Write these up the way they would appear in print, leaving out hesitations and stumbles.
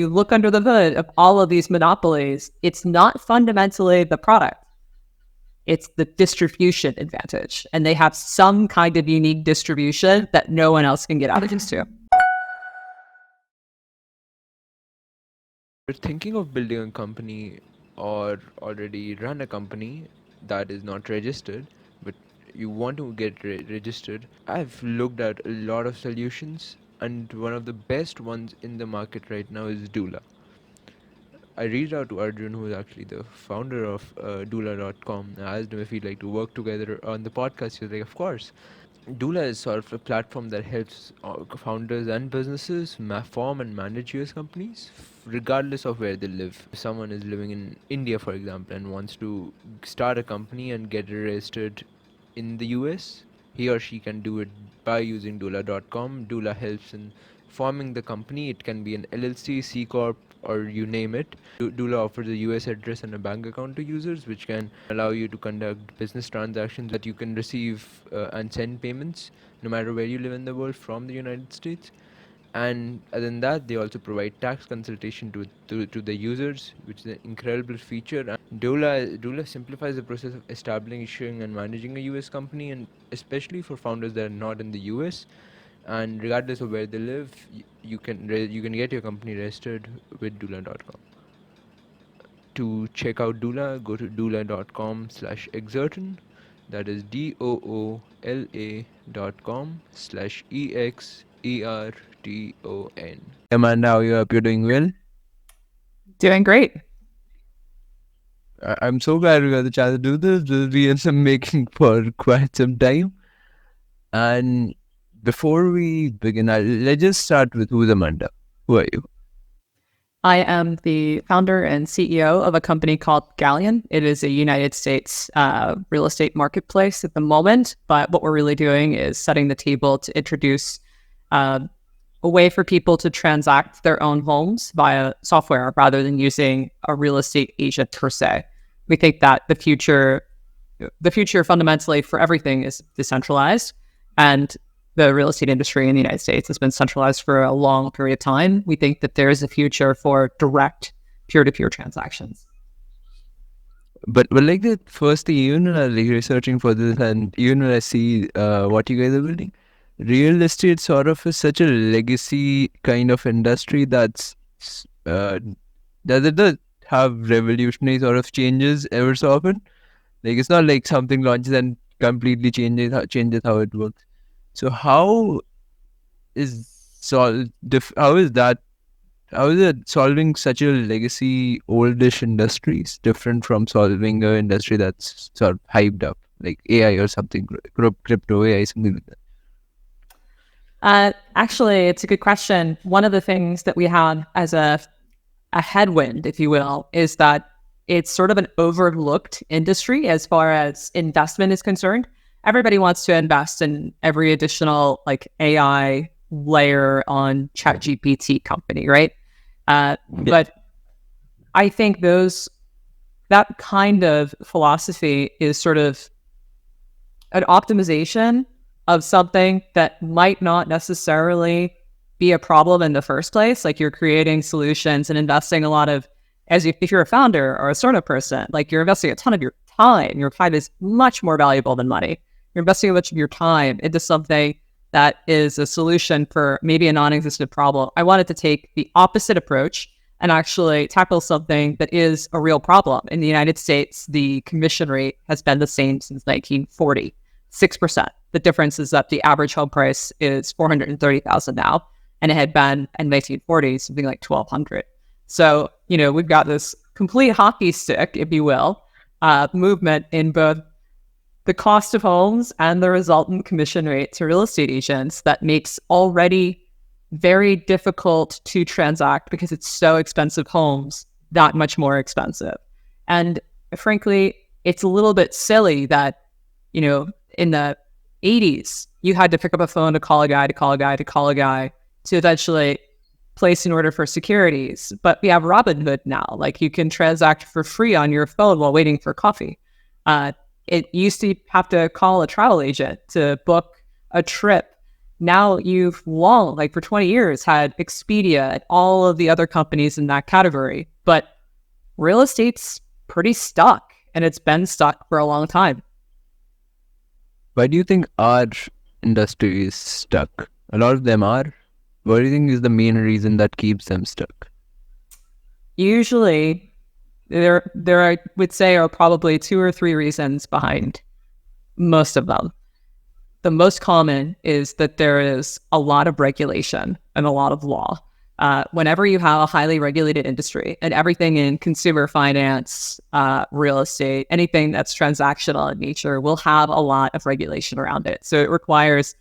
you look under the hood of all of these monopolies, it's not fundamentally the product. It's the distribution advantage. And they have some kind of unique distribution that no one else can get access to. You're thinking of building a company or already run a company that is not registered, but you want to get registered. I've looked at a lot of solutions, and one of the best ones in the market right now is Doula. I reached out to Arjun, who is actually the founder of Doula.com. I asked him if he'd like to work together on the podcast. He was like, of course. Doula is sort of a platform that helps founders and businesses form and manage US companies, regardless of where they live. If someone is living in India, for example, and wants to start a company and get it registered in the US, he or she can do it by using Doula.com. Doula helps in forming the company. It can be an LLC, C Corp, or you name it. Doula offers a US address and a bank account to users, which can allow you to conduct business transactions that you can receive and send payments no matter where you live in the world from the United States. And other than that, they also provide tax consultation to the users, which is an incredible feature. And Doula simplifies the process of establishing and managing a US company, and especially for founders that are not in the US. And regardless of where they live, you can get your company registered with Doula.com. To check out Doula, go to doula.com/exerton. That is DOOLA.com/EXERTON. Amanda, how are you? Hope you're doing well. Doing great. I'm so glad we got the chance to do this. This has been some making for quite some time. And before we begin, let's just start with who's Amanda. Who are you? I am the founder and CEO of a company called Galleon. It is a United States real estate marketplace at the moment, but what we're really doing is setting the table to introduce a way for people to transact their own homes via software rather than using a real estate agent per se. We think that the future fundamentally for everything is decentralized, and the real estate industry in the United States has been centralized for a long period of time. We think that there is a future for direct peer-to-peer transactions. But like the first thing, even when I was researching for this, and even when I see what you guys are building, real estate sort of is such a legacy kind of industry that does have revolutionary sort of changes ever so often. Like it's not like something launches and completely changes how it works. So how is it solving such a legacy oldish industries different from solving an industry that's sort of hyped up like AI or something, crypto AI, something like that? Actually, it's a good question. One of the things that we have as a headwind, if you will, is that it's sort of an overlooked industry as far as investment is concerned. Everybody wants to invest in every additional like AI layer on ChatGPT company, right? But I think that kind of philosophy is sort of an optimization of something that might not necessarily be a problem in the first place. Like you're creating solutions and investing a lot of, if you're a founder or a startup person, like you're investing a ton of your time. Your time is much more valuable than money. You're investing much of your time into something that is a solution for maybe a non-existent problem. I wanted to take the opposite approach and actually tackle something that is a real problem. In the United States, the commission rate has been the same since 1940, 6%. The difference is that the average home price is $430,000 now, and it had been in 1940 something like $1,200. So, we've got this complete hockey stick, if you will, movement in both the cost of homes and the resultant commission rate to real estate agents that makes already very difficult to transact because it's so expensive homes that much more expensive. And frankly, it's a little bit silly that, in the 80s, you had to pick up a phone to call a guy to eventually place an order for securities. But we have Robinhood now. Like you can transact for free on your phone while waiting for coffee. It used to have to call a travel agent to book a trip. now you've long, like for 20 years, had Expedia and all of the other companies in that category. But real estate's pretty stuck, and it's been stuck for a long time. Why do you think our industry is stuck? A lot of them are. What do you think is the main reason that keeps them stuck? Usually, there I would say are probably 2 or 3 reasons behind most of them. The most common is that there is a lot of regulation and a lot of law. Whenever you have a highly regulated industry, and everything in consumer finance, real estate, anything that's transactional in nature will have a lot of regulation around it. So it requires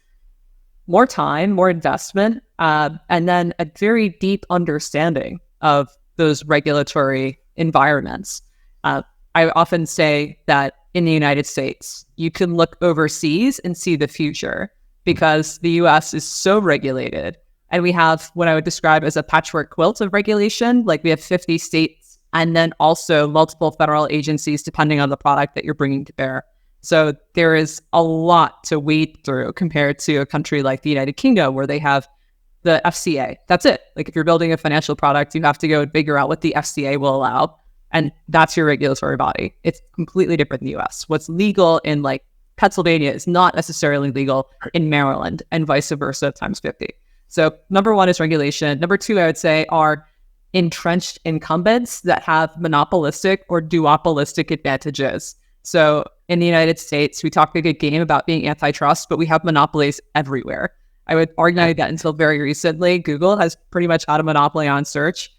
more time, more investment, and then a very deep understanding of those regulatory environments. I often say that in the United States, you can look overseas and see the future because the US is so regulated. And we have what I would describe as a patchwork quilt of regulation. Like we have 50 states and then also multiple federal agencies depending on the product that you're bringing to bear. So there is a lot to wade through compared to a country like the United Kingdom where they have the FCA. That's it. Like if you're building a financial product, you have to go and figure out what the FCA will allow. And that's your regulatory body. It's completely different in the US. What's legal in like Pennsylvania is not necessarily legal in Maryland and vice versa times 50. So number 1 is regulation. Number 2, I would say, are entrenched incumbents that have monopolistic or duopolistic advantages. So in the United States, we talk a good game about being antitrust, but we have monopolies everywhere. I would argue that until very recently, Google has pretty much had a monopoly on search.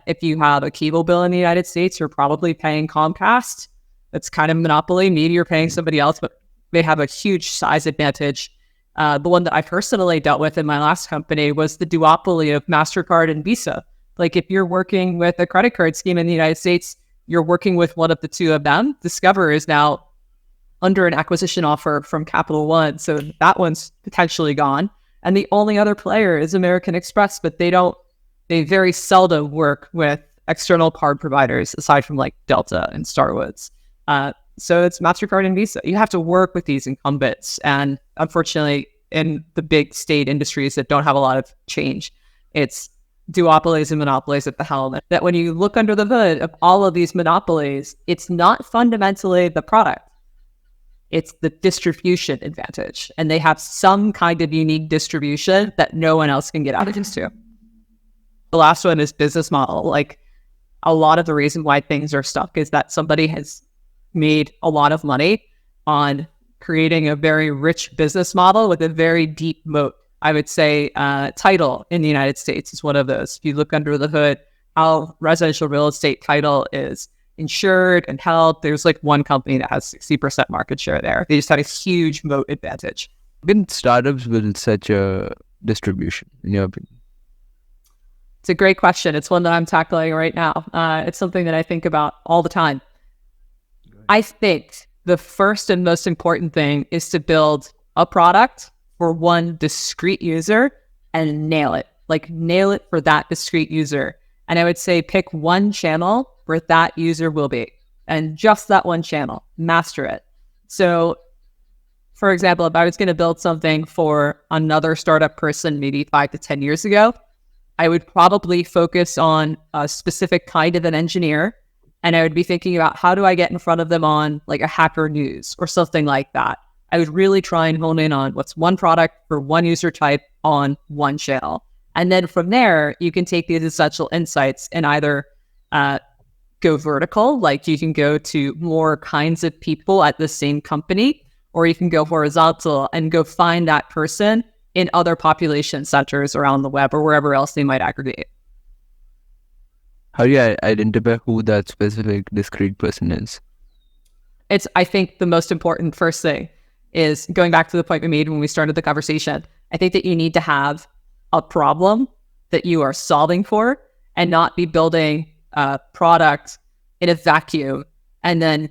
If you have a cable bill in the United States, you're probably paying Comcast. That's kind of monopoly. Maybe you're paying somebody else, but they have a huge size advantage. The one that I personally dealt with in my last company was the duopoly of MasterCard and Visa. Like if you're working with a credit card scheme in the United States, you're working with one of the two of them. Discover is now under an acquisition offer from Capital One. So that one's potentially gone. And the only other player is American Express, but they very seldom work with external card providers aside from like Delta and Starwoods. So it's MasterCard and Visa. You have to work with these incumbents. And unfortunately, in the big state industries that don't have a lot of change, it's duopolies and monopolies at the helm. That when you look under the hood of all of these monopolies, it's not fundamentally the product. It's the distribution advantage. And they have some kind of unique distribution that no one else can get access to. The last one is business model. Like a lot of the reason why things are stuck is that somebody has made a lot of money on creating a very rich business model with a very deep moat. I would say title in the United States is one of those. If you look under the hood, how residential real estate title is insured and held, there's like one company that has 60% market share there. They just had a huge moat advantage. When startups build such a distribution, in your opinion? It's a great question. It's one that I'm tackling right now. It's something that I think about all the time. I think the first and most important thing is to build a product for one discrete user and nail it. Like nail it for that discrete user. And I would say pick one channel where that user will be. And just that one channel. Master it. So, for example, if I was going to build something for another startup person maybe 5 to 10 years ago, I would probably focus on a specific kind of an engineer. And I would be thinking about how do I get in front of them on like a Hacker News or something like that. I would really try and hone in on what's one product for one user type on one channel. And then from there, you can take these essential insights and either go vertical, like you can go to more kinds of people at the same company, or you can go horizontal and go find that person in other population centers around the web or wherever else they might aggregate. How do you identify who that specific discrete person is? It's, I think, the most important first thing is going back to the point we made when we started the conversation. I think that you need to have a problem that you are solving for and not be building a product in a vacuum and then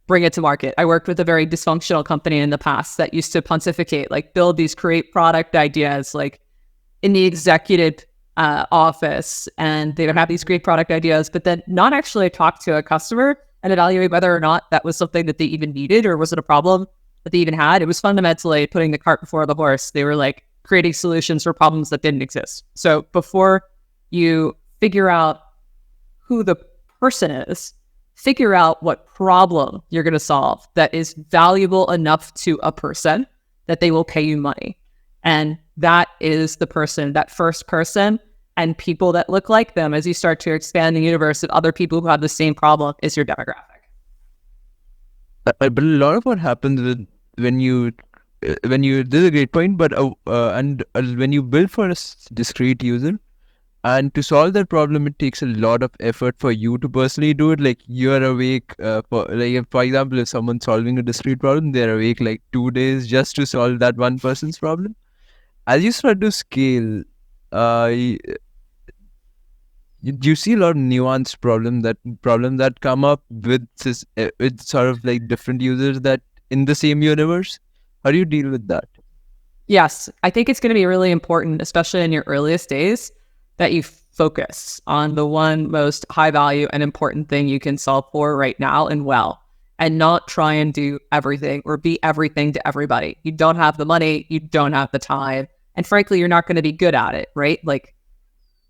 bring it to market. I worked with a very dysfunctional company in the past that used to pontificate, like build these great product ideas, like in the executive office, and they would have these great product ideas, but then not actually talk to a customer and evaluate whether or not that was something that they even needed or was it a problem that they even had. It was fundamentally putting the cart before the horse. They were like creating solutions for problems that didn't exist. So before you figure out who the person is, figure out what problem you're going to solve that is valuable enough to a person that they will pay you money. And that is the person, that first person, and people that look like them as you start to expand the universe of other people who have the same problem is your demographic. But a lot of what happens with when you this is a great point, but when you build for a discrete user, and to solve that problem, it takes a lot of effort for you to personally do it. Like you're awake for example, if someone's solving a discrete problem, they're awake like 2 days just to solve that one person's problem. As you start to scale, you see a lot of nuanced problems that come up with sort of like different users that in the same universe. How do you deal with that? Yes, I think it's going to be really important, especially in your earliest days, that you focus on the one most high value and important thing you can solve for right now and not try and do everything or be everything to everybody. You don't have the money, you don't have the time, and frankly, you're not going to be good at it, right? Like,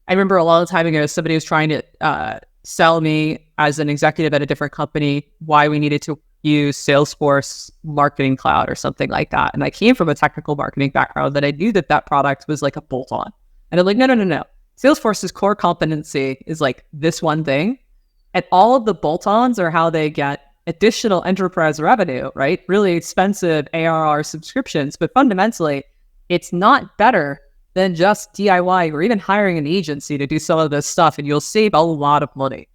I remember a long time ago, somebody was trying to sell me as an executive at a different company why we needed to use Salesforce Marketing Cloud or something like that. And I came from a technical marketing background that I knew that product was like a bolt-on. And I'm like, no. Salesforce's core competency is like this one thing. And all of the bolt-ons are how they get additional enterprise revenue, right? Really expensive ARR subscriptions. But fundamentally, it's not better than just DIY or even hiring an agency to do some of this stuff. And you'll save a lot of money.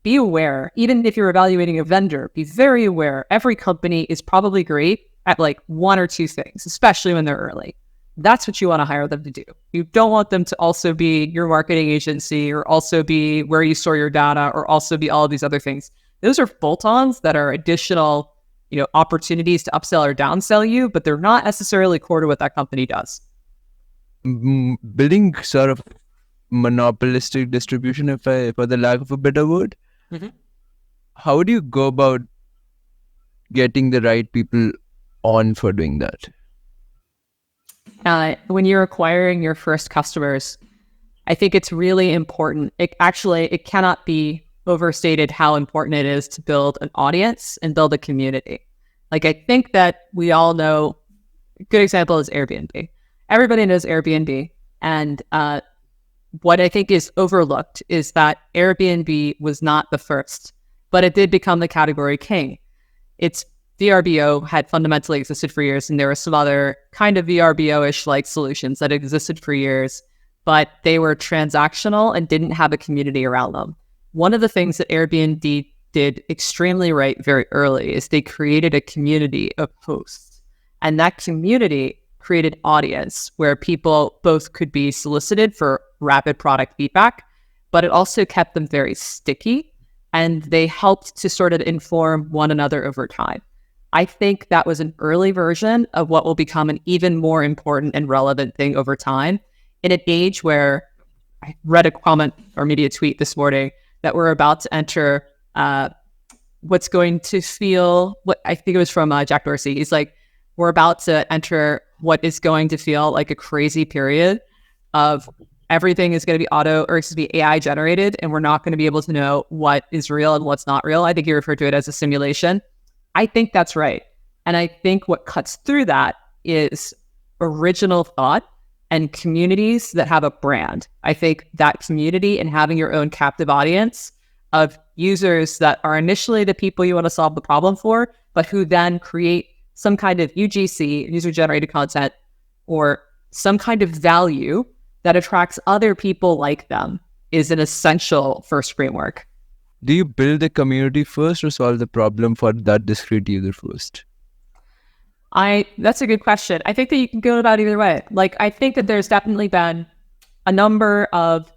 Be aware, even if you're evaluating a vendor, be very aware. Every company is probably great at like one or two things, especially when they're early. That's what you want to hire them to do. You don't want them to also be your marketing agency or also be where you store your data or also be all of these other things. Those are bolt-ons that are additional, opportunities to upsell or downsell you, but they're not necessarily core to what that company does. Building sort of monopolistic distribution, for the lack of a better word. Mm-hmm. How do you go about getting the right people on for doing that? When you're acquiring your first customers, I think it's really important. It cannot be overstated how important it is to build an audience and build a community. Like, I think that we all know, a good example is Airbnb. Everybody knows Airbnb. And what I think is overlooked is that Airbnb was not the first, but it did become the category king. Its VRBO had fundamentally existed for years, and there were some other kind of VRBO-ish like solutions that existed for years, but they were transactional and didn't have a community around them. One of the things that Airbnb did extremely right very early is they created a community of hosts, and that community created audience where people both could be solicited for rapid product feedback, but it also kept them very sticky, and they helped to sort of inform one another over time. I think that was an early version of what will become an even more important and relevant thing over time in an age where I read a comment or maybe a tweet this morning that we're about to enter what's going to feel, what I think it was from Jack Dorsey. He's like, we're about to enter what is going to feel like a crazy period of everything is going to be AI generated, and we're not going to be able to know what is real and what's not real. I think you referred to it as a simulation. I think that's right. And I think what cuts through that is original thought and communities that have a brand. I think that community and having your own captive audience of users that are initially the people you want to solve the problem for, but who then create some kind of UGC, user-generated content, or some kind of value that attracts other people like them is an essential first framework. Do you build the community first or solve the problem for that discrete user first? That's a good question. I think that you can go about either way. Like, I think that there's definitely been a number of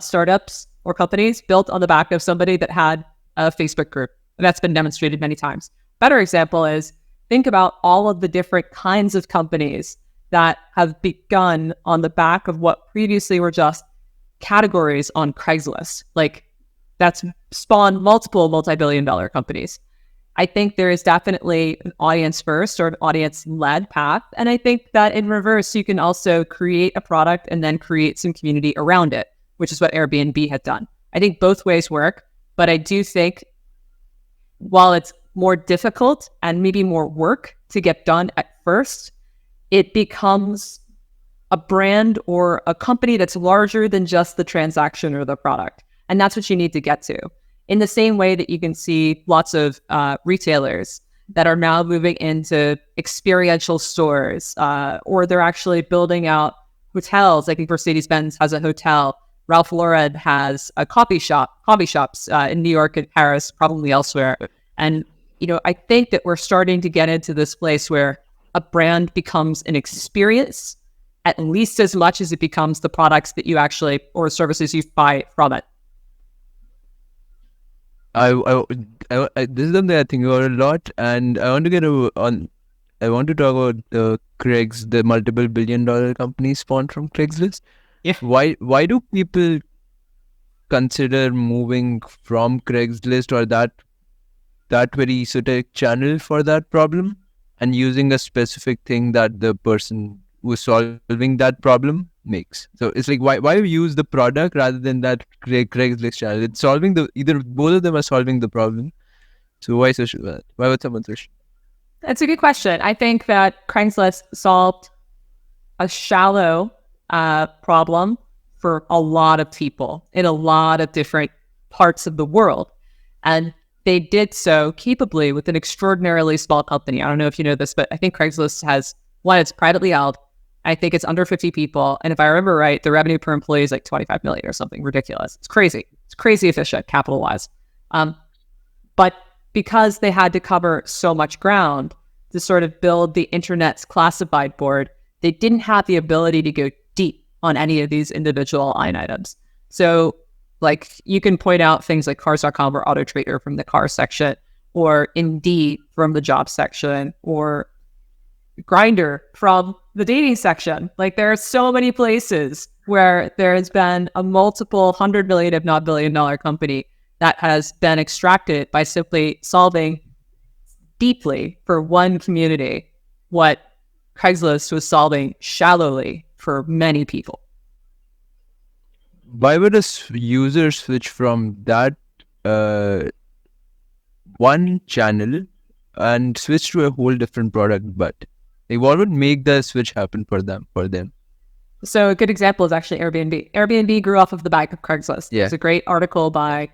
startups or companies built on the back of somebody that had a Facebook group. And that's been demonstrated many times. Better example is, think about all of the different kinds of companies that have begun on the back of what previously were just categories on Craigslist. Like, that's spawned multiple multi-billion-dollar companies. I think there is definitely an audience first or an audience led path. And I think that in reverse, you can also create a product and then create some community around it, which is what Airbnb had done. I think both ways work, but I do think while it's more difficult and maybe more work to get done at first, it becomes a brand or a company that's larger than just the transaction or the product. And that's what you need to get to. In the same way that you can see lots of retailers that are now moving into experiential stores, or they're actually building out hotels. I think Mercedes-Benz has a hotel. Ralph Lauren has a coffee shops in New York and Paris, probably elsewhere. And, I think that we're starting to get into this place where a brand becomes an experience at least as much as it becomes the products that you actually, or services you buy from it. This is something I think about a lot, and I want to get on. I want to talk about the multiple billion-dollar company spawned from Craigslist. Yeah. Why do people consider moving from Craigslist or that very esoteric channel for that problem, and using a specific thing that the person who's solving that problem makes? So it's like, why use the product rather than that Craigslist channel? It's solving either both of them are solving the problem. So why would someone switch? That's a good question. I think that Craigslist solved a shallow problem for a lot of people in a lot of different parts of the world. And they did so capably with an extraordinarily small company. I don't know if you know this, but I think Craigslist has one, it's privately held. I think it's under 50 people. And if I remember right, the revenue per employee is like 25 million or something ridiculous. It's crazy. It's crazy efficient capital-wise. But because they had to cover so much ground to sort of build the internet's classified board, they didn't have the ability to go deep on any of these individual line items. So like you can point out things like cars.com or AutoTrader from the car section, or Indeed from the job section, or Grindr from the dating section. Like there are so many places where there has been a multiple 100 million, if not billion-dollar company that has been extracted by simply solving deeply for one community what Craigslist was shallowly for many people. Why would a user switch from that one channel and switch to a whole different product? But what would make the switch happen for them? So a good example is actually Airbnb. Airbnb grew off of the back of Craigslist. Yeah. There's a great article by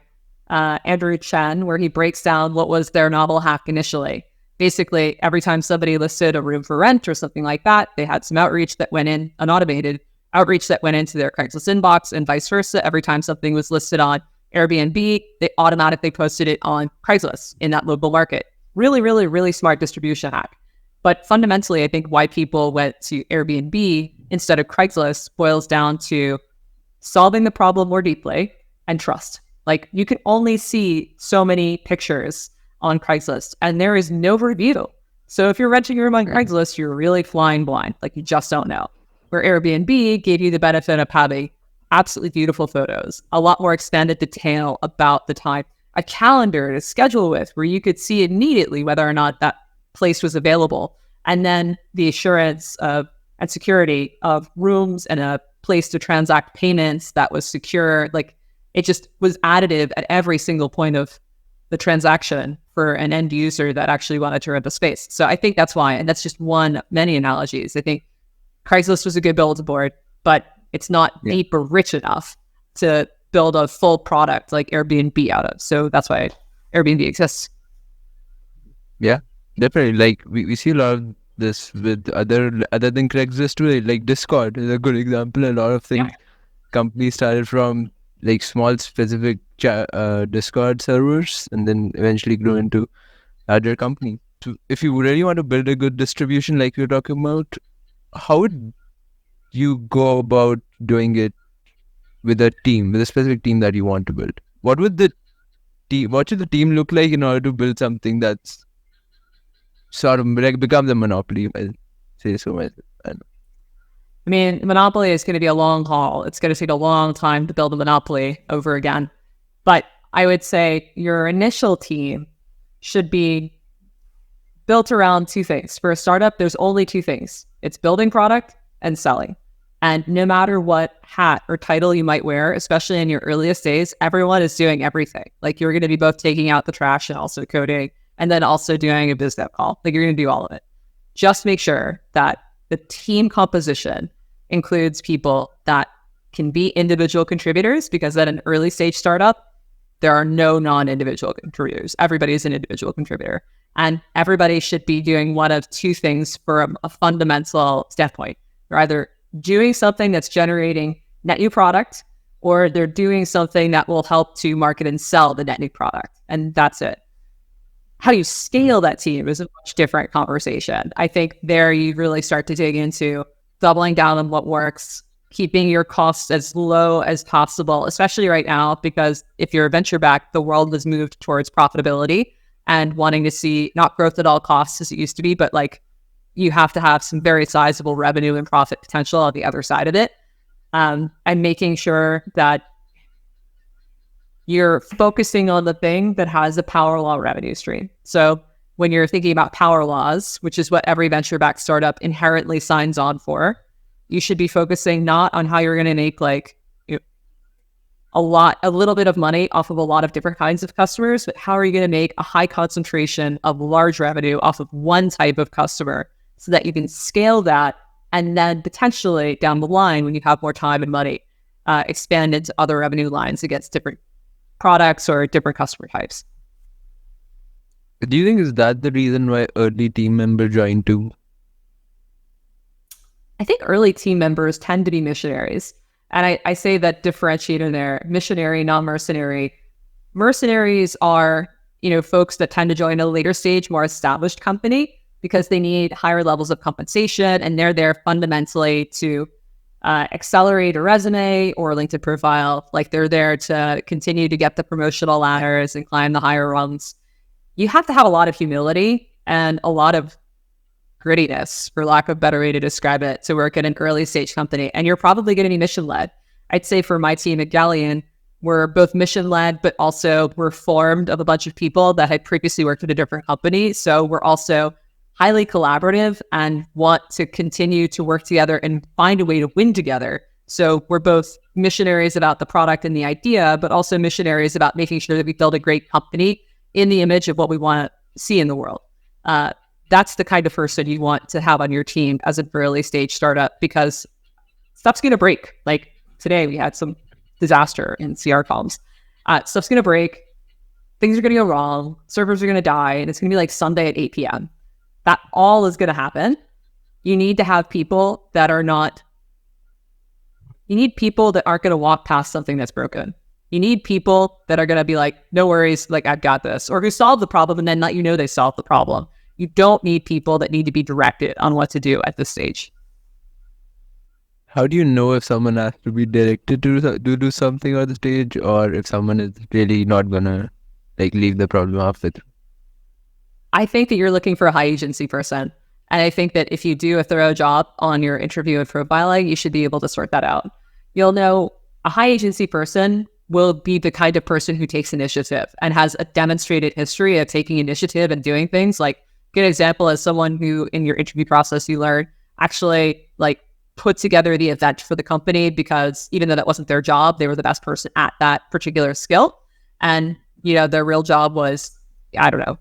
Andrew Chen where he breaks down what was their novel hack initially. Basically, every time somebody listed a room for rent or something like that, they had some outreach that went in, an automated outreach that went into their Craigslist inbox, and vice versa. Every time something was listed on Airbnb, they automatically posted it on Craigslist in that local market. Really, really, really smart distribution hack. But fundamentally, I think why people went to Airbnb instead of Craigslist boils down to solving the problem more deeply and trust. Like you can only see so many pictures on Craigslist and there is no review. So if you're renting a room on Craigslist, you're really flying blind. Like you just don't know. Where Airbnb gave you the benefit of having absolutely beautiful photos, a lot more extended detail about the time, a calendar to schedule with where you could see immediately whether or not that place was available. And then the assurance of and security of rooms and a place to transact payments that was secure. Like it just was additive at every single point of the transaction for an end user that actually wanted to rent the space. So I think that's why, and that's just one of many analogies. I think Craigslist was a good build board, but it's not deep or rich enough to build a full product like Airbnb out of. So that's why Airbnb exists. Yeah, definitely. Like we see a lot of this with other than Craigslist too. Like Discord is a good example. A lot of things companies started from like small specific Discord servers and then eventually grew into larger companies. So if you really want to build a good distribution like we were talking about, how would you go about doing it with a team, with a specific team that you want to build? What should the team look like in order to build something that's sort of like becomes a monopoly? I say so myself. I mean, monopoly is going to be a long haul. It's going to take a long time to build a monopoly over again. But I would say your initial team should be built around two things. For a startup, there's only two things. It's building product and selling. And no matter what hat or title you might wear, especially in your earliest days, everyone is doing everything. Like you're going to be both taking out the trash and also coding, and then also doing a biz dev call. Like you're going to do all of it. Just make sure that the team composition includes people that can be individual contributors, because at an early stage startup, there are no non-individual contributors. Everybody is an individual contributor. And everybody should be doing one of two things from a fundamental standpoint. They're either doing something that's generating net new product, or they're doing something that will help to market and sell the net new product. And that's it. How you scale that team is a much different conversation. I think there you really start to dig into doubling down on what works, keeping your costs as low as possible, especially right now, because if you're venture backed, the world has moved towards profitability and wanting to see not growth at all costs as it used to be, but like you have to have some very sizable revenue and profit potential on the other side of it. And making sure that you're focusing on the thing that has a power law revenue stream. So when you're thinking about power laws, which is what every venture-backed startup inherently signs on for, you should be focusing not on how you're going to make like a little bit of money off of a lot of different kinds of customers, but how are you going to make a high concentration of large revenue off of one type of customer so that you can scale that, and then potentially down the line, when you have more time and money, expand into other revenue lines against different products or different customer types. Do you think is that the reason why early team members join too? I think early team members tend to be missionaries. And I say that differentiator there, missionary, non-mercenary. Mercenaries are, folks that tend to join a later stage, more established company because they need higher levels of compensation, and they're there fundamentally to accelerate a resume or a LinkedIn profile. Like they're there to continue to get the promotional ladders and climb the higher rungs. You have to have a lot of humility and a lot of grittiness, for lack of a better way to describe it, to work at an early stage company. And you're probably going to be mission led. I'd say for my team at Galleon, we're both mission led, but also we're formed of a bunch of people that had previously worked at a different company. So we're also highly collaborative and want to continue to work together and find a way to win together. So we're both missionaries about the product and the idea, but also missionaries about making sure that we build a great company in the image of what we want to see in the world. That's the kind of person you want to have on your team as an early stage startup, because stuff's going to break. Like today we had some disaster in CR comms. Stuff's going to break. Things are going to go wrong. Servers are going to die. And it's going to be like Sunday at 8 p.m. That all is going to happen. You need to have people that are not, you need people that aren't going to walk past something that's broken. You need people that are going to be like, no worries, like I've got this, or who solve the problem and then let you know they solved the problem. You don't need people that need to be directed on what to do at this stage. How do you know if someone has to be directed to do something on the stage, or if someone is really not gonna like leave the problem halfway through? I think that you're looking for a high agency person. And I think that if you do a thorough job on your interview and profiling, you should be able to sort that out. You'll know a high agency person will be the kind of person who takes initiative and has a demonstrated history of taking initiative and doing things. Like, good example is someone who in your interview process you learn actually like put together the event for the company, because even though that wasn't their job, they were the best person at that particular skill. And, their real job was, I don't know,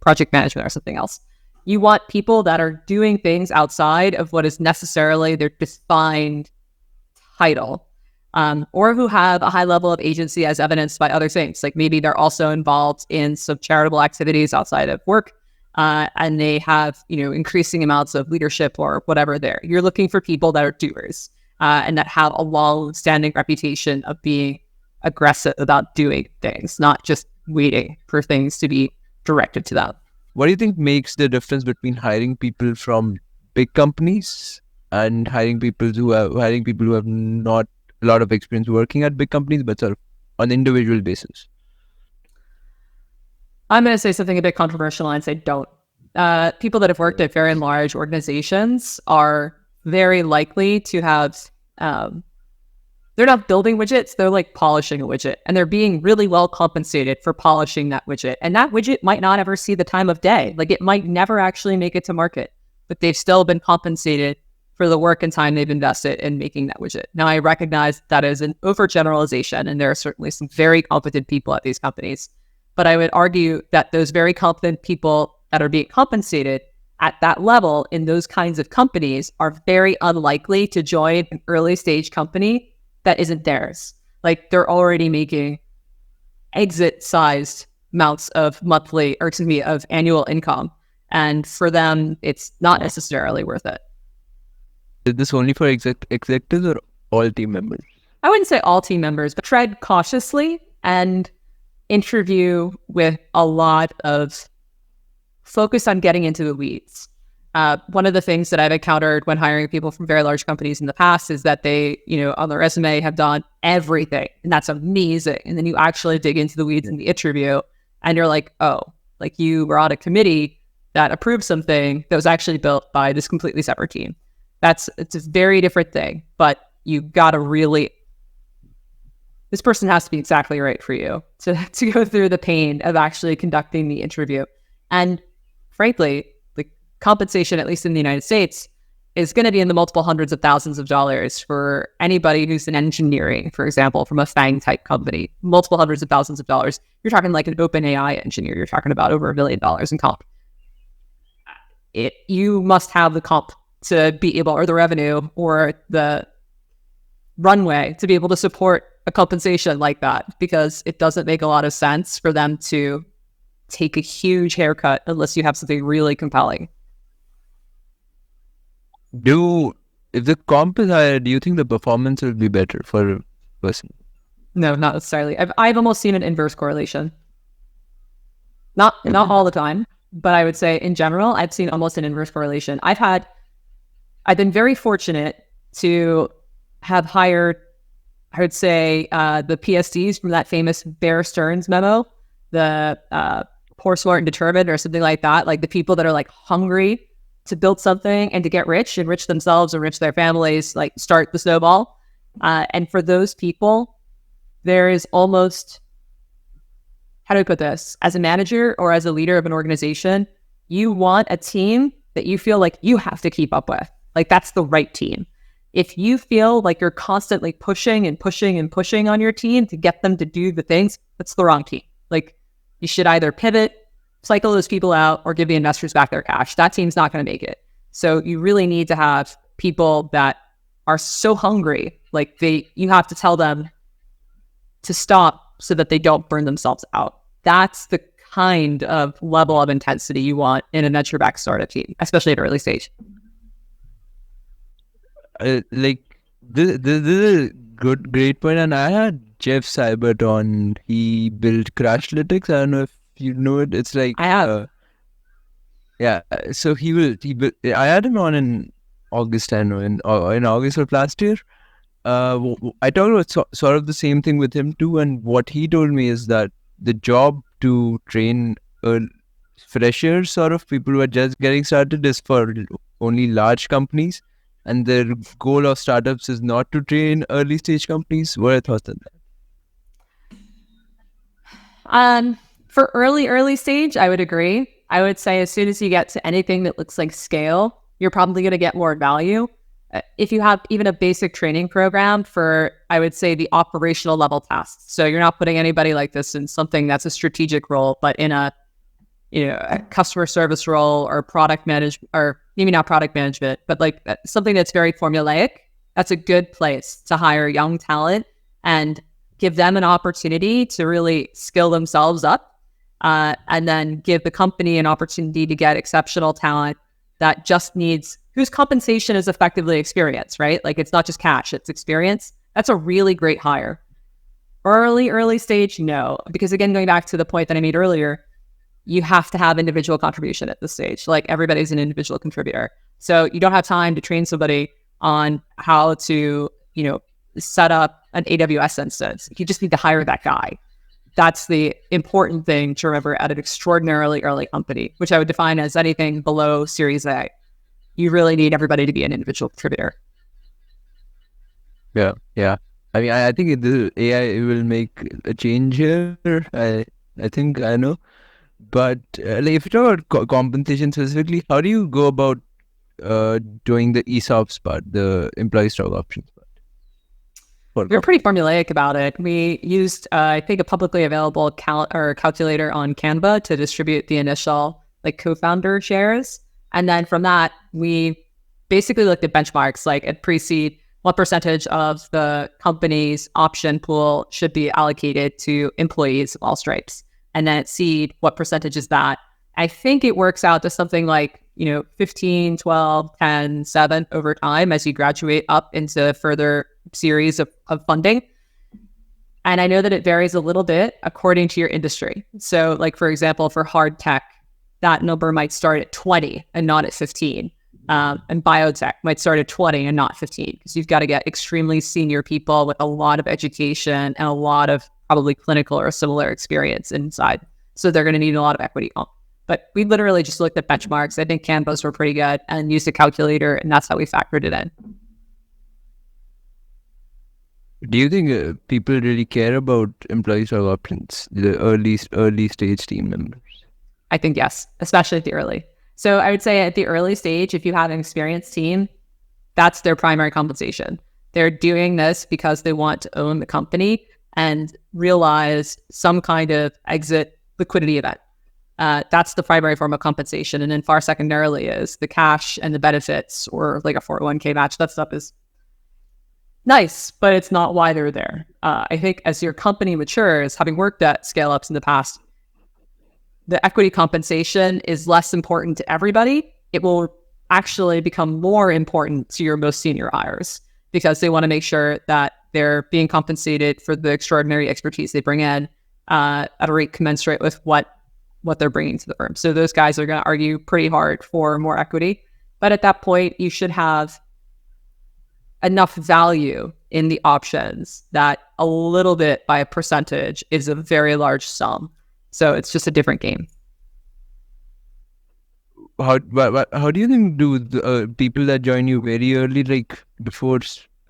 project management or something else. You want people that are doing things outside of what is necessarily their defined title, or who have a high level of agency as evidenced by other things. Like maybe they're also involved in some charitable activities outside of work, and they have, increasing amounts of leadership or whatever there. You're looking for people that are doers, and that have a long-standing reputation of being aggressive about doing things, not just waiting for things to be directed to them. What do you think makes the difference between hiring people from big companies and hiring people who have not a lot of experience working at big companies, but sort of on an individual basis? I'm going to say something a bit controversial and say don't. People that have worked at very large organizations are very likely to have they're not building widgets, they're like polishing a widget, and they're being really well compensated for polishing that widget. And that widget might not ever see the time of day. Like it might never actually make it to market, but they've still been compensated for the work and time they've invested in making that widget. Now, I recognize that is an overgeneralization, and there are certainly some very competent people at these companies. But I would argue that those very competent people that are being compensated at that level in those kinds of companies are very unlikely to join an early stage company that isn't theirs. Like they're already making exit sized amounts of of annual income. And for them, it's not necessarily worth it. Is this only for executives or all team members? I wouldn't say all team members, but tread cautiously and interview with a lot of focus on getting into the weeds. One of the things that I've encountered when hiring people from very large companies in the past is that they, on their resume have done everything, and that's amazing. And then you actually dig into the weeds in the interview and you're like, oh, like you were on a committee that approved something that was actually built by this completely separate team. It's a very different thing, but you got to really, this person has to be exactly right for you to go through the pain of actually conducting the interview. And frankly, the compensation, at least in the United States, is going to be in the multiple hundreds of thousands of dollars for anybody who's in engineering, for example, from a FANG type company, multiple hundreds of thousands of dollars. You're talking like an OpenAI engineer. You're talking about over $1 million in comp. You must have the comp to be able, or the revenue or the runway to be able to support a compensation like that, because it doesn't make a lot of sense for them to take a huge haircut unless you have something really compelling. If the comp is higher, do you think the performance will be better for a person? No, not necessarily. I've almost seen an inverse correlation. Not all the time, but I would say in general, I've seen almost an inverse correlation. I've been very fortunate to have hired, I would say, the PSDs from that famous Bear Stearns memo, the Poor, Smart, and Determined, or something like that. Like the people that are like hungry to build something and to get rich, enrich themselves, enrich their families, like start the snowball. And for those people, there is almost, how do I put this? As a manager or as a leader of an organization, you want a team that you feel like you have to keep up with. Like that's the right team. If you feel like you're constantly pushing and pushing and pushing on your team to get them to do the things, that's the wrong team. Like you should either pivot, cycle those people out, or give the investors back their cash. That team's not going to make it. So you really need to have people that are so hungry, like you have to tell them to stop so that they don't burn themselves out. That's the kind of level of intensity you want in a venture-backed startup team, especially at early stage. Like this is a great point. And I had Jeff Seibert on. He built Crashlytics. I don't know if you know it. It's like I have. Yeah. So I had him on in August. I know in August of last year. I talked about sort of the same thing with him too. And what he told me is that the job to train freshers, sort of people who are just getting started, is for only large companies. And the goal of startups is not to train early stage companies. What are your thoughts on that? For early stage, I would agree. I would say as soon as you get to anything that looks like scale, you're probably going to get more value. If you have even a basic training program for, I would say, the operational level tasks. So you're not putting anybody like this in something that's a strategic role, but in a customer service role or product management, or maybe not product management, but like something that's very formulaic. That's a good place to hire young talent and give them an opportunity to really skill themselves up, and then give the company an opportunity to get exceptional talent that just whose compensation is effectively experience, right? Like it's not just cash, it's experience. That's a really great hire. Early stage, no. Because again, going back to the point that I made earlier, you have to have individual contribution at this stage. Like everybody's an individual contributor. So you don't have time to train somebody on how to, set up an AWS instance. You just need to hire that guy. That's the important thing to remember at an extraordinarily early company, which I would define as anything below Series A. You really need everybody to be an individual contributor. Yeah. I mean, I think the AI will make a change here. I think I know. But like if you talk about compensation specifically, how do you go about doing the ESOPs part, the employee stock options part for We're pretty compensation? formulaic about it. We used, I think, a publicly available calculator on Canva to distribute the initial like co-founder shares, and then from that we basically looked at benchmarks. Like at pre-seed, what percentage of the company's option pool should be allocated to employees of all stripes, and then at seed, what percentage is that? I think it works out to something like 15, 12, 10, 7 over time as you graduate up into further series of funding. And I know that it varies a little bit according to your industry. So, like, for example, for hard tech, that number might start at 20 and not at 15. And biotech might start at 20 and not 15, because you've got to get extremely senior people with a lot of education and a lot of probably clinical or similar experience inside. So they're going to need a lot of equity. But we literally just looked at benchmarks. I think Canvas were pretty good and used a calculator, and that's how we factored it in. Do you think people really care about employee stock options, the early stage team members? I think yes, especially at the early. So I would say at the early stage, if you have an experienced team, that's their primary compensation. They're doing this because they want to own the company and realize some kind of exit liquidity event. That's the primary form of compensation. And then far secondarily is the cash and the benefits, or like a 401k match. That stuff is nice, but it's not why they're there. I think as your company matures, having worked at scale ups in the past, the equity compensation is less important to everybody. It will actually become more important to your most senior hires, because they want to make sure that they're being compensated for the extraordinary expertise they bring in at a rate commensurate with what they're bringing to the firm. So those guys are going to argue pretty hard for more equity. But at that point, you should have enough value in the options that a little bit by a percentage is a very large sum. So it's just a different game. How do you think do the people that join you very early, like before?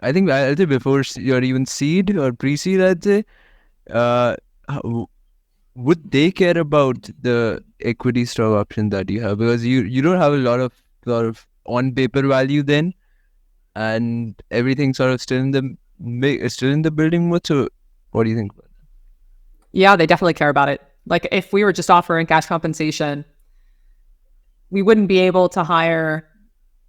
I think I'll say before you're even seed or pre-seed. I'd say, uh, how, would they care about the equity stock option that you have, because you don't have a lot of on paper value then, and everything sort of still in the building mode. So what do you think about Yeah, they definitely care about it. Like if we were just offering cash compensation, we wouldn't be able to hire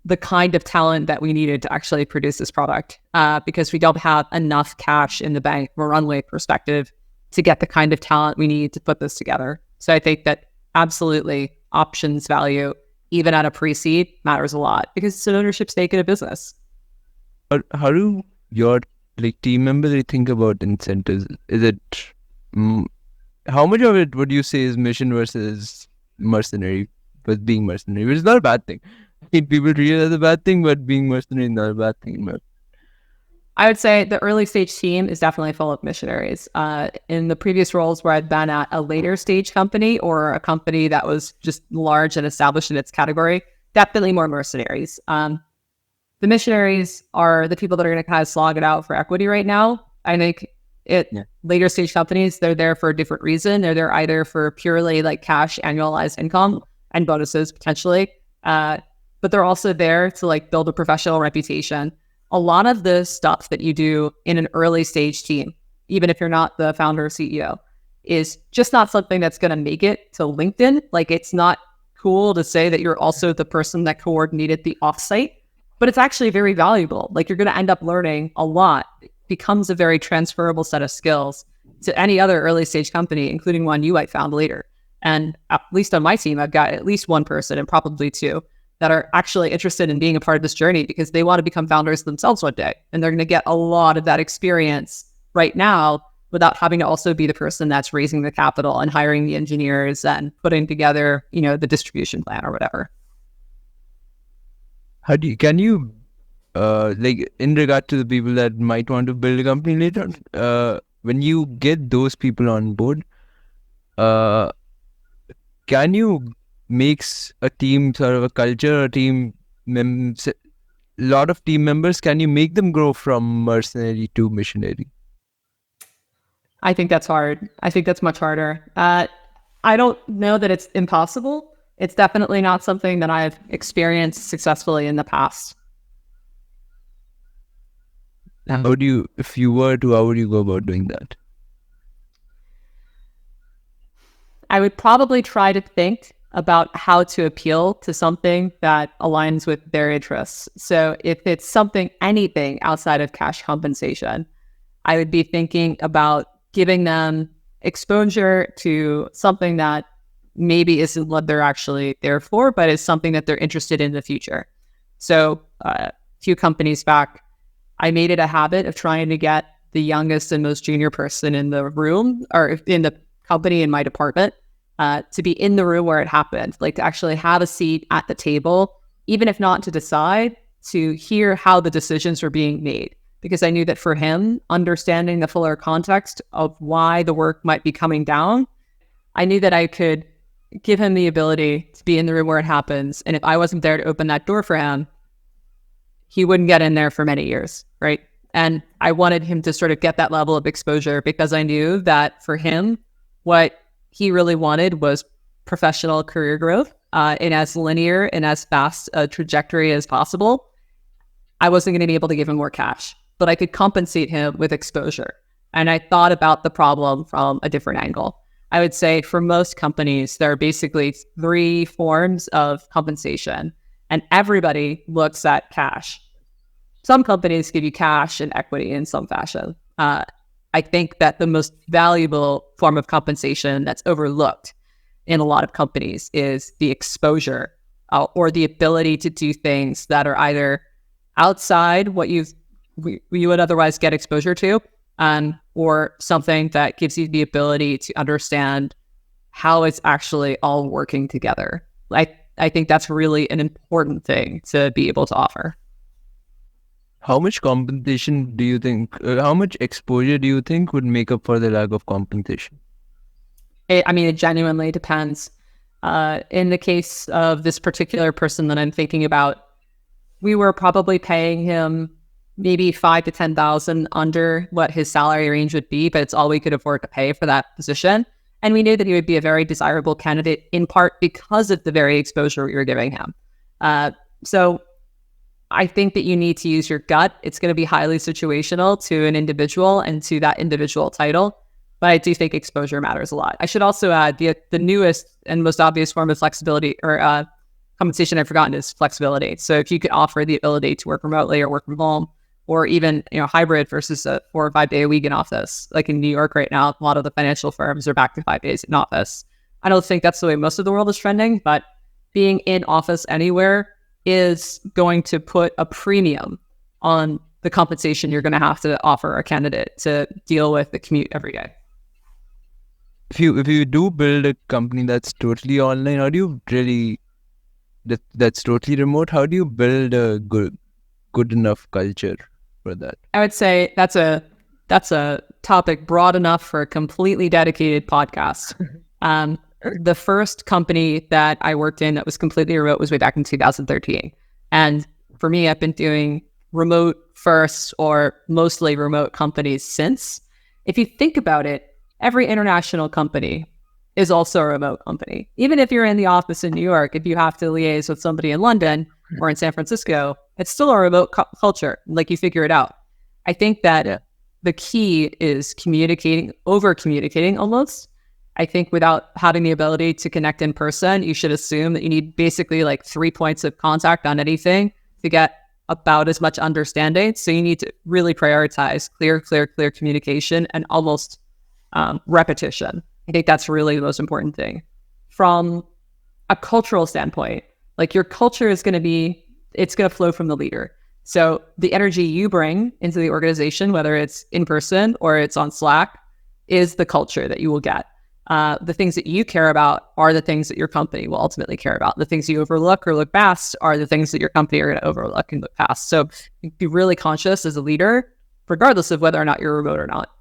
the kind of talent that we needed to actually produce this product, because we don't have enough cash in the bank from a runway perspective to get the kind of talent we need to put this together. So I think that absolutely options value, even at a pre-seed, matters a lot, because it's an ownership stake in a business. how do your like team members they think about incentives? Is it mm, how much of it would you say is mission versus mercenary? But being mercenary, which is not a bad thing. I mean, people treat it as a bad thing, but being mercenary is not a bad thing. But I would say the early stage team is definitely full of missionaries. In the previous roles where I've been at a later stage company or a company that was just large and established in its category, definitely more mercenaries. The missionaries are the people that are going to kind of slog it out for equity right now. I think later stage companies, they're there for a different reason. They're there either for purely like cash annualized income and bonuses potentially, but they're also there to like build a professional reputation. A lot of the stuff that you do in an early stage team, even if you're not the founder or CEO, is just not something that's going to make it to LinkedIn. Like it's not cool to say that you're also the person that coordinated the offsite, but it's actually very valuable. Like you're going to end up learning a lot. It becomes a very transferable set of skills to any other early stage company, including one you might found later. And at least on my team, I've got at least one person and probably two that are actually interested in being a part of this journey because they want to become founders themselves one day. And they're going to get a lot of that experience right now without having to also be the person that's raising the capital and hiring the engineers and putting together, the distribution plan or whatever. can you like in regard to the people that might want to build a company later, when you get those people on board, uh, can you make a team sort of a culture, a team lot of team members, can you make them grow from mercenary to missionary? I think that's hard. I think that's much harder. I don't know that it's impossible. It's definitely not something that I've experienced successfully in the past. How would you, if you were to, how would you go about doing that? I would probably try to think about how to appeal to something that aligns with their interests. So if it's something, anything outside of cash compensation, I would be thinking about giving them exposure to something that maybe isn't what they're actually there for, but is something that they're interested in the future. So a few companies back, I made it a habit of trying to get the youngest and most junior person in the room or in the company, in my department, to be in the room where it happened, like to actually have a seat at the table, even if not to decide, to hear how the decisions were being made. Because I knew that for him, understanding the fuller context of why the work might be coming down, I knew that I could give him the ability to be in the room where it happens. And if I wasn't there to open that door for him, he wouldn't get in there for many years, right? And I wanted him to sort of get that level of exposure because I knew that for him, what he really wanted was professional career growth in as linear and as fast a trajectory as possible. I wasn't going to be able to give him more cash, but I could compensate him with exposure. And I thought about the problem from a different angle. I would say for most companies, there are basically three forms of compensation, and everybody looks at cash. Some companies give you cash and equity in some fashion. I think that the most valuable form of compensation that's overlooked in a lot of companies is the exposure or the ability to do things that are either outside what you would otherwise get exposure to, or something that gives you the ability to understand how it's actually all working together. I think that's really an important thing to be able to offer. How much compensation do you think, how much exposure do you think would make up for the lack of compensation? It genuinely depends. In the case of this particular person that I'm thinking about, we were probably paying him maybe 5,000 to 10,000 under what his salary range would be, but it's all we could afford to pay for that position. And we knew that he would be a very desirable candidate in part because of the very exposure we were giving him. So I think that you need to use your gut. It's going to be highly situational to an individual and to that individual title. But I do think exposure matters a lot. I should also add the newest and most obvious form of flexibility or compensation I've forgotten is flexibility. So if you could offer the ability to work remotely or work from home, or even hybrid versus a 4 or 5 day a week in office, like in New York right now, a lot of the financial firms are back to 5 days in office. I don't think that's the way most of the world is trending, but being in office anywhere is going to put a premium on the compensation you're going to have to offer a candidate to deal with the commute every day. If you do build a company that's totally online, how do you really that's totally remote? How do you build a good enough culture for that? I would say that's a topic broad enough for a completely dedicated podcast. The first company that I worked in that was completely remote was way back in 2013. And for me, I've been doing remote first or mostly remote companies since. If you think about it, every international company is also a remote company. Even if you're in the office in New York, if you have to liaise with somebody in London or in San Francisco, it's still a remote culture. Like you figure it out. I think that the key is over communicating almost. I think without having the ability to connect in person, you should assume that you need basically like 3 points of contact on anything to get about as much understanding. So you need to really prioritize clear communication and almost repetition. I think that's really the most important thing. From a cultural standpoint, like your culture is going to flow from the leader. So the energy you bring into the organization, whether it's in person or it's on Slack, is the culture that you will get. The things that you care about are the things that your company will ultimately care about. The things you overlook or look past are the things that your company are going to overlook and look past. So be really conscious as a leader, regardless of whether or not you're remote or not,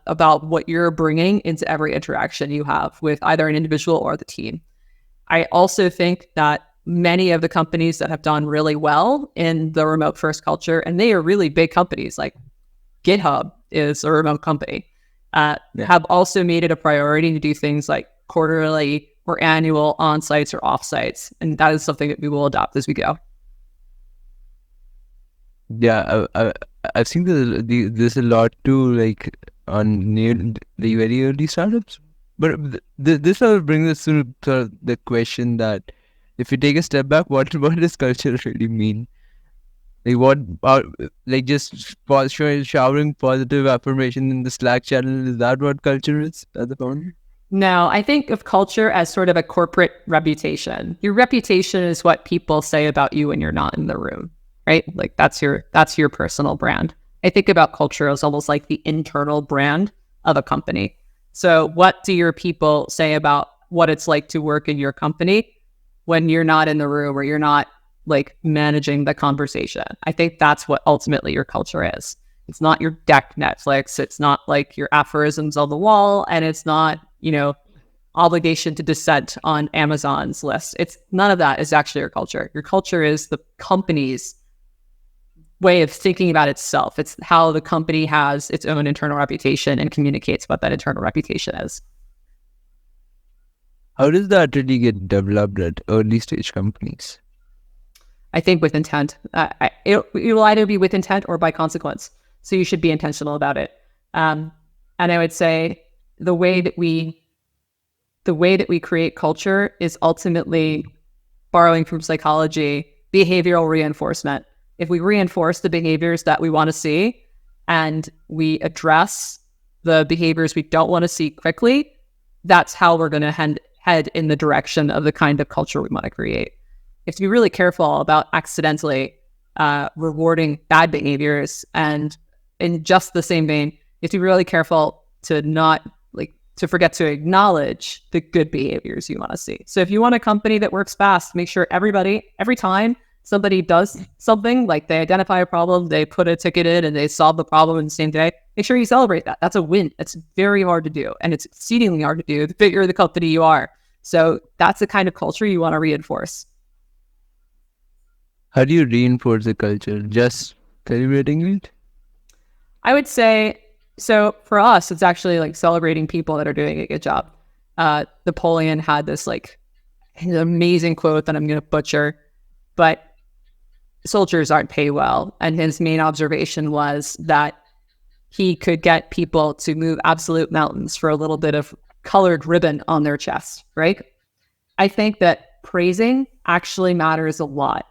about what you're bringing into every interaction you have with either an individual or the team. I also think that many of the companies that have done really well in the remote first culture, and they are really big companies, like GitHub is a remote company, have also made it a priority to do things like quarterly or annual on-sites or off-sites. And that is something that we will adopt as we go. Yeah, I've seen there's a lot to like on the very early startups. But this will bring us to the question that if you take a step back, what does culture really mean? Like what about like just showering positive affirmation in the Slack channel? Is that what culture is at the founder? No, I think of culture as sort of a corporate reputation. Your reputation is what people say about you when you're not in the room, right? Like that's your personal brand. I think about culture as almost like the internal brand of a company. So what do your people say about what it's like to work in your company when you're not in the room or you're not like managing the conversation? I think that's what ultimately your culture is. It's not your deck Netflix. It's not like your aphorisms on the wall, and it's not, obligation to dissent on Amazon's list. It's none of that is actually your culture. Your culture is the company's way of thinking about itself. It's how the company has its own internal reputation and communicates what that internal reputation is. How does that really get developed at early stage companies? I think with intent. It will either be with intent or by consequence. So you should be intentional about it. And I would say the way that we create culture is ultimately, borrowing from psychology, behavioral reinforcement. If we reinforce the behaviors that we want to see and we address the behaviors we don't want to see quickly, that's how we're going to head in the direction of the kind of culture we want to create. You have to be really careful about accidentally rewarding bad behaviors. And in just the same vein, you have to be really careful to not to forget to acknowledge the good behaviors you want to see. So if you want a company that works fast, make sure every time somebody does something, like they identify a problem, they put a ticket in and they solve the problem in the same day, make sure you celebrate that. That's a win. It's very hard to do, and it's exceedingly hard to do the bigger the company you are. So that's the kind of culture you want to reinforce. How do you reinforce the culture? Just celebrating it? I would say, so for us, it's actually like celebrating people that are doing a good job. Napoleon had this like amazing quote that I'm going to butcher, but soldiers aren't paid well. And his main observation was that he could get people to move absolute mountains for a little bit of colored ribbon on their chest, right? I think that praising actually matters a lot.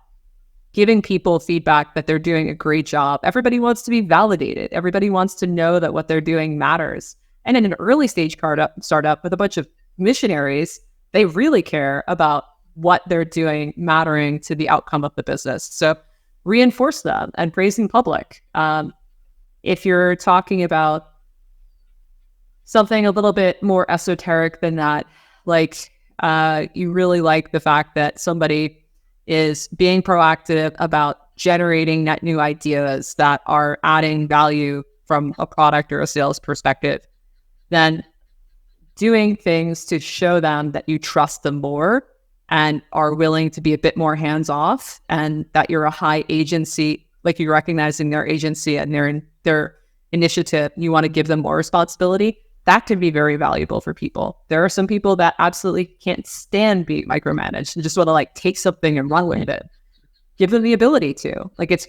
Giving people feedback that they're doing a great job. Everybody wants to be validated. Everybody wants to know that what they're doing matters. And in an early stage startup with a bunch of missionaries, they really care about what they're doing mattering to the outcome of the business. So reinforce them and praise in public. If you're talking about something a little bit more esoteric than that, like you really like the fact that somebody is being proactive about generating net new ideas that are adding value from a product or a sales perspective, then doing things to show them that you trust them more and are willing to be a bit more hands-off, and that you're a high agency, like you're recognizing their agency and their initiative, you want to give them more responsibility, that can be very valuable for people. There are some people that absolutely can't stand being micromanaged. They just want to like take something and run with it. Give them the ability to. Like, it's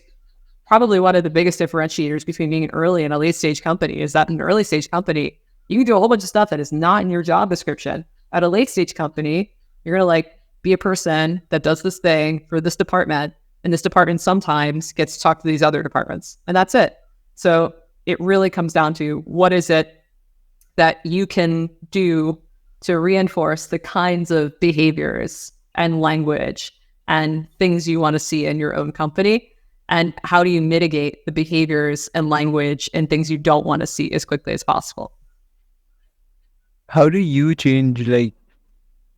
probably one of the biggest differentiators between being an early and a late stage company is that in an early stage company, you can do a whole bunch of stuff that is not in your job description. At a late stage company, you're going to like be a person that does this thing for this department, and this department sometimes gets to talk to these other departments, and that's it. So it really comes down to what is it that you can do to reinforce the kinds of behaviors and language and things you want to see in your own company, and how do you mitigate the behaviors and language and things you don't want to see as quickly as possible. How do you change like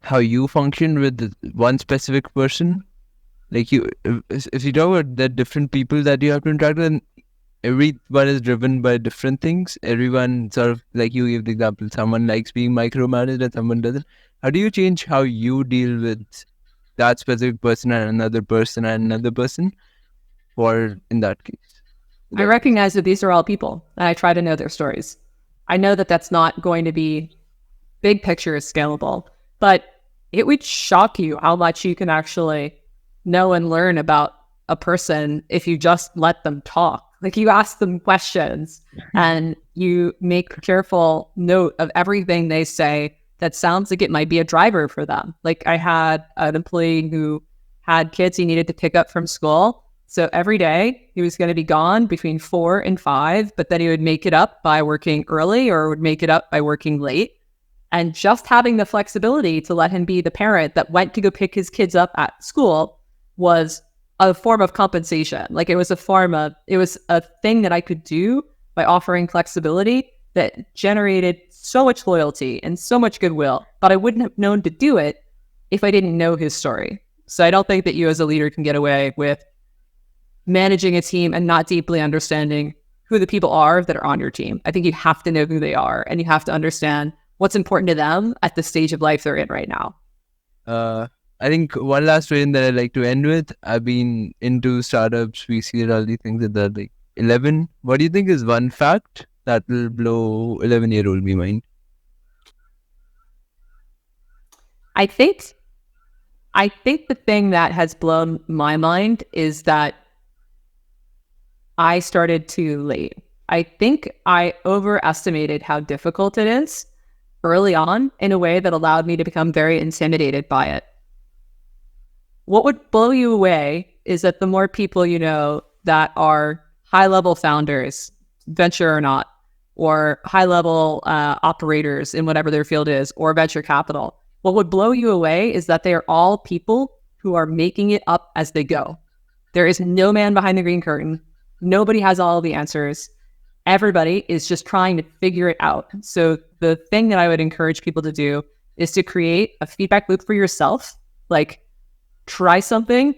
how you function with one specific person? Like if you talk about the different people that you have to interact with, everyone is driven by different things. Everyone sort of, like you gave the example, someone likes being micromanaged and someone doesn't. How do you change how you deal with that specific person and another person and another person, or in that case? I recognize that these are all people, and I try to know their stories. I know that that's not going to be big picture is scalable, but it would shock you how much you can actually know and learn about a person if you just let them talk. Like, you ask them questions and you make careful note of everything they say that sounds like it might be a driver for them. Like, I had an employee who had kids he needed to pick up from school. So every day he was going to be gone between 4 and 5, but then he would make it up by working early or would make it up by working late. And just having the flexibility to let him be the parent that went to go pick his kids up at school was a form of compensation. Like, it was a thing that I could do by offering flexibility that generated so much loyalty and so much goodwill, but I wouldn't have known to do it if I didn't know his story. So I don't think that you as a leader can get away with managing a team and not deeply understanding who the people are that are on your team. I think you have to know who they are, and you have to understand what's important to them at the stage of life they're in right now. I think one last question that I'd like to end with, I've been into startups, we see all these things that are like 11. What do you think is one fact that will blow 11-year-old me mind? I think the thing that has blown my mind is that I started too late. I think I overestimated how difficult it is early on in a way that allowed me to become very intimidated by it. What would blow you away is that the more people you know that are high-level founders, venture or not, or high-level operators in whatever their field is, or venture capital, what would blow you away is that they are all people who are making it up as they go. There is no man behind the green curtain. Nobody has all the answers. Everybody is just trying to figure it out. So the thing that I would encourage people to do is to create a feedback loop for yourself. Like, try something,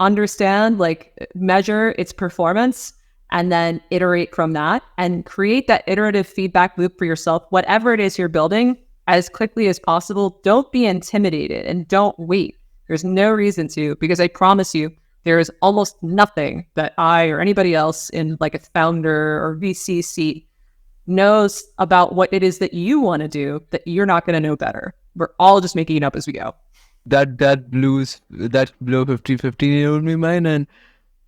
understand, like, measure its performance, and then iterate from that and create that iterative feedback loop for yourself. Whatever it is you're building, as quickly as possible. Don't be intimidated and don't wait. There's no reason to, because I promise you, there is almost nothing that I or anybody else in like a founder or VC seat knows about what it is that you want to do that you're not going to know better. We're all just making it up as we go. That blew 15-year-old me mind, and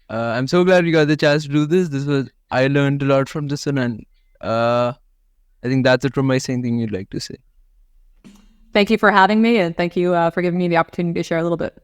I'm so glad we got the chance to do this. I learned a lot from this one, and I think that's it from my side. Anything you'd like to say? Thank you for having me, and thank you for giving me the opportunity to share a little bit.